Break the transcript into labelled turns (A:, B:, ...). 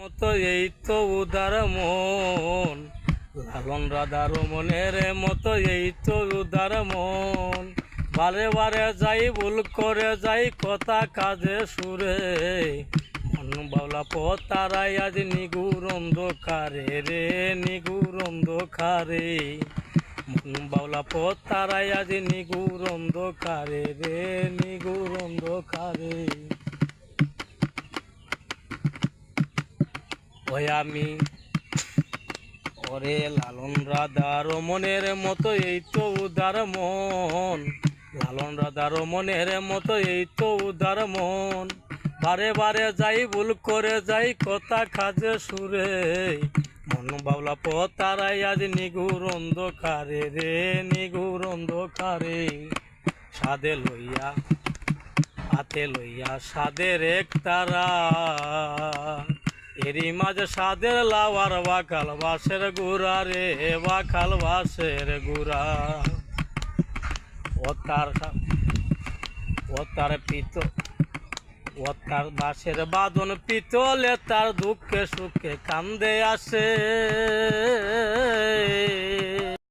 A: মতো এই তো উদার মন, লালন রাধার মনের মতো এই তো উদার মন। বারে বারে যাই ভুল করে যাই কথা কাজে সুরে, মন বাউলা পথ তারাই আজ নিগুর অন্ধকারে রে, নিগুর অন্ধকারে। মন বাউলা পথ তারাই আজ নিগুর অন্ধকারে রে, নিগুর অন্ধকারে। ওই আমি ওরে লালন রাধার মনের মতো এই তো উদার মন, লালন রাধার মনের মতো এই তো উদার মন। বারে বারে যাই ভুল করে যাই কথা কাজে সুরে, মন বাউলা পথ তারাই আজ নিগুর অন্ধকারে রে, নিগুর অন্ধকারে। সাদে লইয়া হাতে লইয়া সাদের এক তারা, এরই মাঝে সাদের লাওয়ার বাকাল বাসের গুড়া রে, বাকাল বাসের গুড়া। ও তার বাঁশের বাঁধন পিতলে, তার দুঃখে সুখে কান্দে আসে।